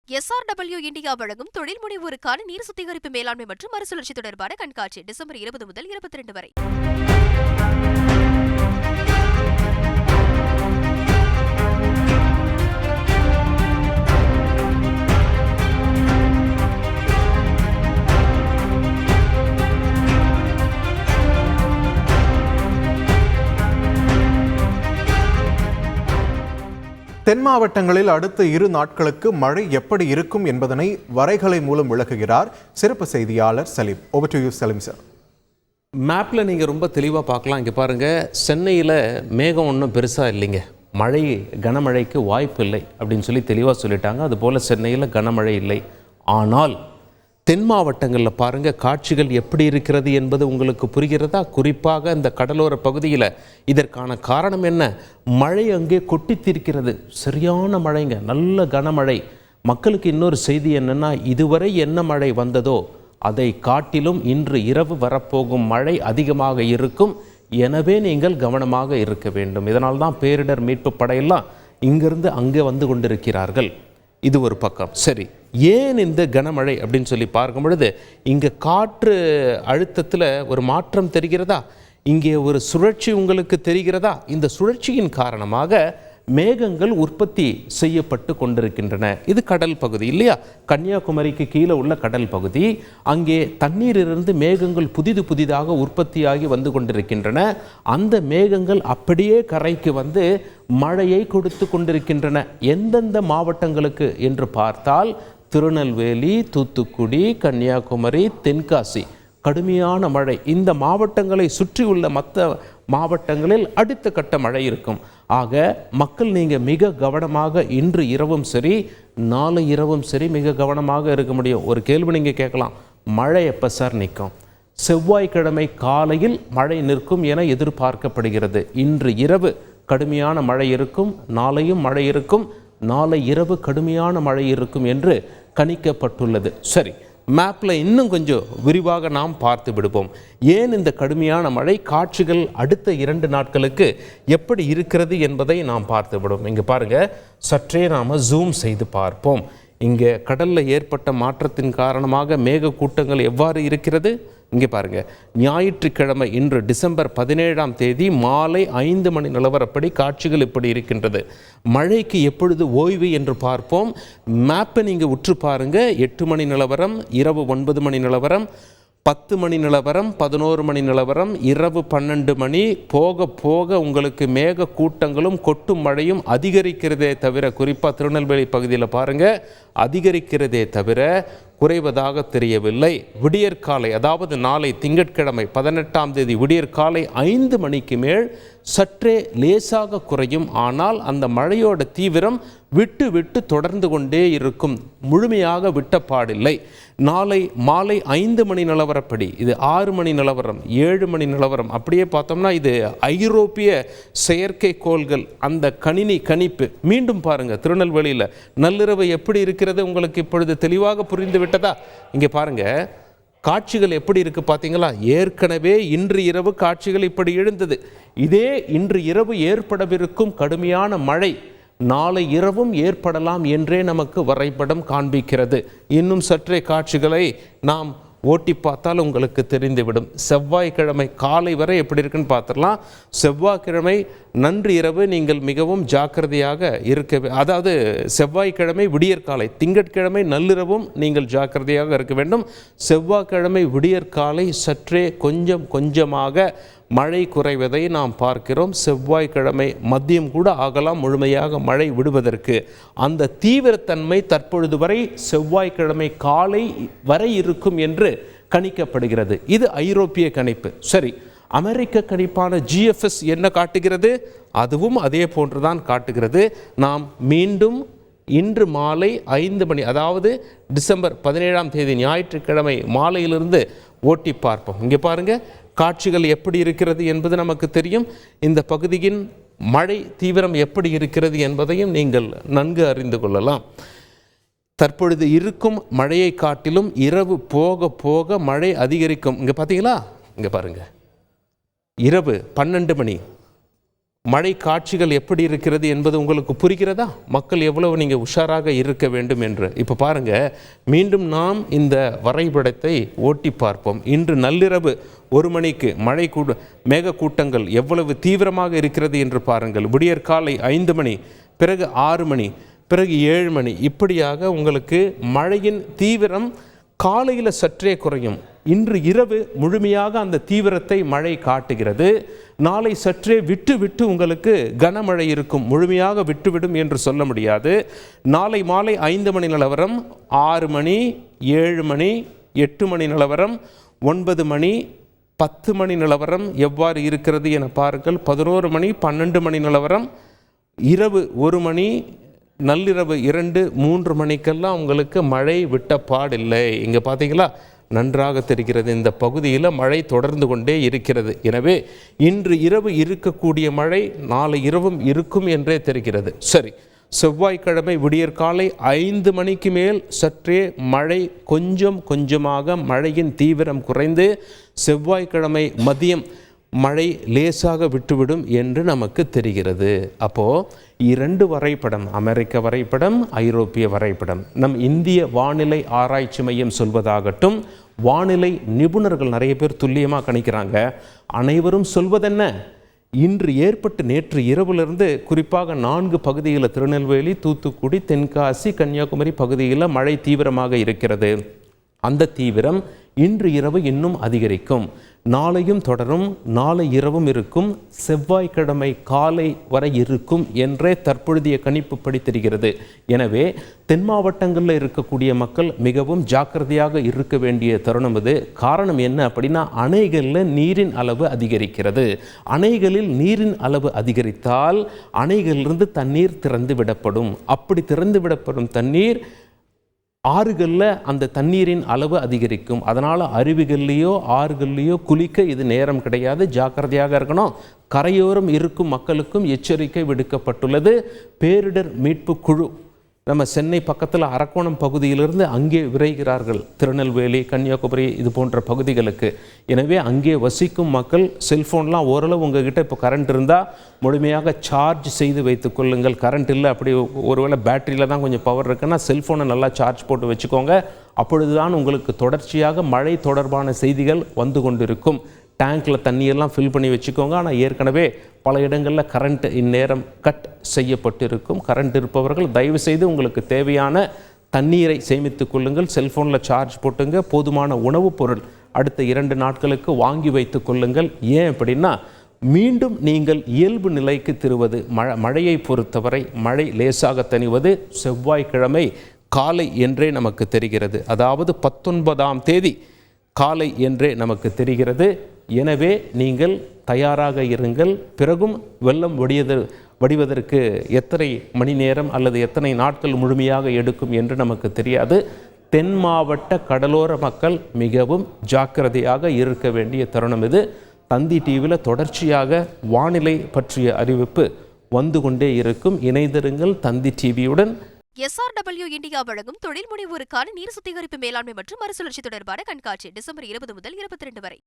SRW India வழங்கும் தொழில் முனைவோருக்கான நீர் சுத்திகரிப்பு மேலாண்மை மற்றும் மறுசுழற்சி தொடர்பான கண்காட்சி டிசம்பர் 20 முதல் 22 வரை. தென் மாவட்டங்களில் அடுத்த 2 நாட்களுக்கு மழை எப்படி இருக்கும் என்பதனை வரைகலை மூலம் விளக்குகிறார் சிறப்பு செய்தியாளர் Salim. Over to you Salim sir. மேப்பில் நீங்கள் ரொம்ப தெளிவாக பார்க்கலாம். இங்கே பாருங்கள், சென்னையில் மேகம் ஒன்றும் பெருசாக இல்லைங்க, மழை கனமழைக்கு வாய்ப்பு இல்லை அப்படின்னு சொல்லி தெளிவாக சொல்லிட்டாங்க. அதுபோல் சென்னையில் கனமழை இல்லை. ஆனால் தென் மாவட்டங்களில் பாருங்கள், காட்சிகள் எப்படி இருக்கிறது என்பது உங்களுக்கு புரிகிறதா? குறிப்பாக இந்த கடலோர பகுதியில் இதற்கான காரணம் என்ன? மழை அங்கே கொட்டித்திருக்கிறது, சரியான மழைங்க, நல்ல கனமழை. மக்களுக்கு இன்னொரு செய்தி என்னென்னா, இதுவரை என்ன மழை வந்ததோ அதை காட்டிலும் இன்று இரவு வரப்போகும் மழை அதிகமாக இருக்கும். எனவே நீங்கள் கவனமாக இருக்க வேண்டும். இதனால்தான் பேரிடர் மீட்பு படையெல்லாம் இங்கிருந்து அங்கே வந்து கொண்டிருக்கிறார்கள். இது ஒரு பக்கம். சரி, ஏன் இந்த கனமழை அப்படின்னு சொல்லி பார்க்கும் பொழுது, இங்கே காற்று அழுத்தத்தில் ஒரு மாற்றம் தெரிகிறதா? இங்கே ஒரு சுழற்சி உங்களுக்கு தெரிகிறதா? இந்த சுழற்சியின் காரணமாக மேகங்கள் உற்பத்தி செய்யப்பட்டு கொண்டிருக்கின்றன. இது கடல் பகுதி இல்லையா? கன்னியாகுமரிக்கு கீழே உள்ள கடல் பகுதி. அங்கே தண்ணீரிலிருந்து மேகங்கள் புதிதாக உற்பத்தியாகி வந்து கொண்டிருக்கின்றன. அந்த மேகங்கள் அப்படியே கரைக்கு வந்து மழையை கொடுத்து கொண்டிருக்கின்றன. எந்தெந்த மாவட்டங்களுக்கு என்று பார்த்தால், திருநெல்வேலி, தூத்துக்குடி, கன்னியாகுமரி, தென்காசி கடுமையான மழை. இந்த மாவட்டங்களை சுற்றியுள்ள மற்ற மாவட்டங்களில் அடுத்த கட்ட மழை இருக்கும். ஆக மக்கள் நீங்கள் மிக கவனமாக இன்று இரவும் சரி நாளை இரவும் சரி மிக கவனமாக இருக்க முடியும். ஒரு கேள்வி நீங்கள் கேட்கலாம், மழை எப்போ சார் நிற்கும்? செவ்வாய்க்கிழமை காலையில் மழை நிற்கும் என எதிர்பார்க்கப்படுகிறது. இன்று இரவு கடுமையான மழை இருக்கும், நாளையும் மழை இருக்கும், நாளை இரவு கடுமையான மழை இருக்கும் என்று கணிக்கப்பட்டுள்ளது. சரி, மேப்பில் இன்னும் கொஞ்சம் விரிவாக நாம் பார்த்து விடுவோம். ஏன் இந்த கடுமையான மழை, காட்சிகள் அடுத்த 2 நாட்களுக்கு எப்படி இருக்கிறது என்பதை நாம் பார்த்து விடுவோம். இங்கே பாருங்கள், சற்றே நாம் ஜூம் செய்து பார்ப்போம். இங்கே கடலில் ஏற்பட்ட மாற்றத்தின் காரணமாக மேக கூட்டங்கள் எவ்வாறு இருக்கிறது? இங்கே பாருங்கள், ஞாயிற்றுக்கிழமை இன்று டிசம்பர் 17ஆம் தேதி மாலை 5 மணி நிலவரப்படி காட்சிகள் இப்படி இருக்கின்றது. மழைக்கு எப்பொழுது ஓய்வு என்று பார்ப்போம். மேப்பை நீங்கள் உற்று பாருங்கள். 8 மணி நிலவரம், இரவு 9 மணி நிலவரம், 10 மணி நிலவரம், 11 மணி நிலவரம், இரவு 12 மணி. போக போக உங்களுக்கு மேக கூட்டங்களும் கொட்டும் மழையும் அதிகரிக்கிறதே தவிர, குறிப்பாக திருநெல்வேலி பகுதியில் பாருங்கள், அதிகரிக்கிறதே தவிர குறைவதாக தெரியவில்லை. விடியற்காலை, அதாவது நாளை திங்கட்கிழமை 18ஆம் தேதி விடியற்காலை 5 மணிக்கு மேல் சற்றே லேசாக குறையும். ஆனால் அந்த மழையோட தீவிரம் விட்டு விட்டு தொடர்ந்து கொண்டே இருக்கும், முழுமையாக விட்டப்பாடில்லை. நாளை மாலை 5 மணி நிலவரப்படி இது 6 மணி நிலவரம், 7 மணி நிலவரம். அப்படியே பார்த்தோம்னா இது ஐரோப்பிய செயற்கைக்கோள்கள் அந்த கணினி கணிப்பு. மீண்டும் பாருங்கள், திருநெல்வேலியில் நள்ளிரவு எப்படி இருக்கிறது உங்களுக்கு இப்பொழுது தெளிவாக புரிந்து விட்டதா? இங்கே பாருங்கள், காட்சிகள் எப்படி இருக்கு பார்த்தீங்களா? ஏற்கனவே இன்று இரவு காட்சிகள் இப்படி எழுந்தது. இதே இன்று இரவு ஏற்படவிருக்கும் கடுமையான மழை நாளை இரவும் ஏற்படலாம் என்றே நமக்கு வரைபடம் காண்பிக்கிறது. இன்னும் சற்றே காட்சிகளை நாம் ஓட்டி பார்த்தால் உங்களுக்கு தெரிந்துவிடும். செவ்வாய்க்கிழமை காலை வரை எப்படி இருக்குன்னு பார்த்துடலாம். செவ்வாய்க்கிழமை நன்று இரவு நீங்கள் மிகவும் ஜாக்கிரதையாக இருக்க, அதாவது செவ்வாய்க்கிழமை விடியற்காலை, திங்கட்கிழமை நள்ளிரவும் நீங்கள் ஜாக்கிரதையாக இருக்க வேண்டும். செவ்வாய்க்கிழமை விடியற்காலை சற்றே கொஞ்சமாக மழை குறைவதை நாம் பார்க்கிறோம். செவ்வாய்க்கிழமை மதியம் கூட ஆகலாம் முழுமையாக மழை விடுவதற்கு. அந்த தீவிரத்தன்மை தற்பொழுது வரை செவ்வாய்க்கிழமை காலை வரை இருக்கும் என்று கணிக்கப்படுகிறது. இது ஐரோப்பிய கணிப்பு. சரி, அமெரிக்க கணிப்பான GFS என்ன காட்டுகிறது? அதுவும் அதே போன்றுதான் காட்டுகிறது. நாம் மீண்டும் இன்று மாலை 5 மணி, அதாவது டிசம்பர் 17ஆம் தேதி ஞாயிற்றுக்கிழமை மாலையிலிருந்து ஓட்டி பார்ப்போம். இங்கே பாருங்கள், காட்சிகள் எப்படி இருக்கிறது என்பது நமக்கு தெரியும். இந்த பகுதியின் மழை தீவிரம் எப்படி இருக்கிறது என்பதையும் நீங்கள் நன்கு அறிந்து கொள்ளலாம். தற்பொழுது இருக்கும் மழையை காட்டிலும் இரவு போக போக மழை அதிகரிக்கும். இங்கே பார்த்தீங்களா? இங்கே பாருங்கள், இரவு 12 மணி மழை காட்சிகள் எப்படி இருக்கிறது என்பது உங்களுக்கு புரிகிறதா? மக்கள் எவ்வளவு நீங்கள் உஷாராக இருக்க வேண்டும் என்று. இப்போ பாருங்க, மீண்டும் நாம் இந்த வரைபடத்தை ஓட்டி பார்ப்போம். இன்று நள்ளிரவு 1 மணிக்கு மேகக்கூட்டங்கள் எவ்வளவு தீவிரமாக இருக்கிறது என்று பாருங்கள். விடியற்காலை 5 மணி, பிறகு 6 மணி, பிறகு 7 மணி, இப்படியாக உங்களுக்கு மழையின் தீவிரம் காலையில் சற்றே குறையும். இன்று இரவு முழுமையாக அந்த தீவிரத்தை மழை காட்டுகிறது. நாளை சற்றே விட்டு விட்டு உங்களுக்கு கனமழை இருக்கும். முழுமையாக விட்டுவிடும் என்று சொல்ல முடியாது. நாளை மாலை 5 மணி நிலவரம், 6 மணி, 7 மணி, 8 மணி நிலவரம், 9 மணி, 10 மணி நிலவரம் எவ்வாறு இருக்கிறது என பாருங்கள். 11 மணி, 12 மணி நிலவரம், இரவு 1 மணி, நள்ளிரவு 2, 3 மணிக்கெல்லாம் உங்களுக்கு மழை விட்ட பாடில்லை. இங்கே பார்த்தீங்களா, நன்றாக தெரிகிறது. இந்த பகுதியில் மழை தொடர்ந்து கொண்டே இருக்கிறது. எனவே இன்று இரவு இருக்கக்கூடிய மழை நாளை இரவும் இருக்கும் என்றே தெரிகிறது. சரி, செவ்வாய்க்கிழமை விடியற்காலை 5 மணிக்கு மேல் சற்றே மழை கொஞ்சம் கொஞ்சமாக மழையின் தீவிரம் குறைந்து செவ்வாய்க்கிழமை மதியம் மழை லேசாக விட்டுவிடும் என்று நமக்கு தெரிகிறது. அப்போது 2 வரைபடம், அமெரிக்க வரைபடம், ஐரோப்பிய வரைபடம், நம் இந்திய வானிலை ஆராய்ச்சி மையம் சொல்வதாகட்டும், வானிலை நிபுணர்கள் நிறைய பேர் துல்லியமாக கணிக்கிறாங்க. அனைவரும் சொல்வதென்ன, இன்று ஏற்பட்டு நேற்று இரவிலிருந்து குறிப்பாக 4 பகுதிகளில், திருநெல்வேலி, தூத்துக்குடி, தென்காசி, கன்னியாகுமரி பகுதியில் மழை தீவிரமாக இருக்கிறது. அந்த தீவிரம் இன்று இரவு இன்னும் அதிகரிக்கும். நாளையும் தொடரும், நாளை இரவும் இருக்கும், செவ்வாய்க்கிழமை காலை வரை இருக்கும் என்றே தற்பொழுதைய கணிப்புப்படி தெரிகிறது. எனவே தென் மாவட்டங்களில் இருக்கக்கூடிய மக்கள் மிகவும் ஜாக்கிரதையாக இருக்க வேண்டிய தருணம் இது. காரணம் என்ன அப்படின்னா, அணைகளில் நீரின் அளவு அதிகரிக்கிறது. அணைகளில் நீரின் அளவு அதிகரித்தால் அணைகளிலிருந்து தண்ணீர் திறந்து விடப்படும். அப்படி திறந்து விடப்படும் தண்ணீர் ஆறுகளில் அந்த தண்ணீரின் அளவு அதிகரிக்கும். அதனால் அருவிகள்லேயோ ஆறுகள்லேயோ குளிக்க இது நேரம் கிடையாது. ஜாக்கிரதையாக இருக்கணும். கரையோரம் இருக்கும் மக்களுக்கும் எச்சரிக்கை விடுக்கப்பட்டுள்ளது. பேரிடர் மீட்பு குழு நம்ம சென்னை பக்கத்தில் அரக்கோணம் பகுதியிலிருந்து அங்கே விரைகிறார்கள், திருநெல்வேலி, கன்னியாகுமரி இது போன்ற பகுதிகளுக்கு. எனவே அங்கே வசிக்கும் மக்கள் செல்ஃபோன்லாம் ஓரளவு உங்ககிட்ட இப்போ கரண்ட் இருந்தால் முழுமையாக சார்ஜ் செய்து வைத்து கொள்ளுங்கள். கரண்ட் இல்லை, அப்படி ஒருவேளை பேட்டரியில் தான் கொஞ்சம் பவர் இருக்குன்னா செல்ஃபோனை நல்லா சார்ஜ் போட்டு வச்சுக்கோங்க. அப்பொழுதுதான் உங்களுக்கு தொடர்ச்சியாக மழை தொடர்பான செய்திகள் வந்து கொண்டிருக்கும். டேங்க்கில் தண்ணியெல்லாம் ஃபில் பண்ணி வச்சுக்கோங்க. ஆனால் ஏற்கனவே பல இடங்களில் கரண்ட் இந்நேரம் கட் செய்யப்பட்டிருக்கும். கரண்ட் இருப்பவர்கள் தயவு செய்து உங்களுக்கு தேவையான தண்ணீரை சேமித்து கொள்ளுங்கள். செல்ஃபோனில் சார்ஜ் போட்டுங்க. போதுமான உணவுப் பொருள் அடுத்த 2 நாட்களுக்கு வாங்கி வைத்து கொள்ளுங்கள். ஏன் அப்படின்னா, மீண்டும் நீங்கள் இயல்பு நிலைக்கு திருவது, மழையை பொறுத்தவரை மழை லேசாக தணிவது செவ்வாய்க்கிழமை காலை என்றே நமக்கு தெரிகிறது. அதாவது 19ஆம் தேதி காலை என்றே நமக்கு தெரிகிறது. எனவே நீங்கள் தயாராக இருங்கள். பிறகும் வெள்ளம் வடிவதற்கு எத்தனை மணி நேரம் அல்லது எத்தனை நாட்கள் முழுமையாக எடுக்கும் என்று நமக்கு தெரியாது. தென் மாவட்ட கடலோர மக்கள் மிகவும் ஜாக்கிரதையாக இருக்க வேண்டிய தருணம் இது. தந்தி டிவியில் தொடர்ச்சியாக வானிலை பற்றிய அறிவிப்பு வந்து கொண்டே இருக்கும். இணைந்திருங்கள் தந்தி டிவியுடன். SRW இந்தியா வழங்கும் தொழில் முனைவோருக்கான நீர் சுத்திகரிப்பு மேலாண்மை மற்றும் மறுசுழற்சி தொடர்பான கண்காட்சி டிசம்பர் 20 முதல் 22 வரை.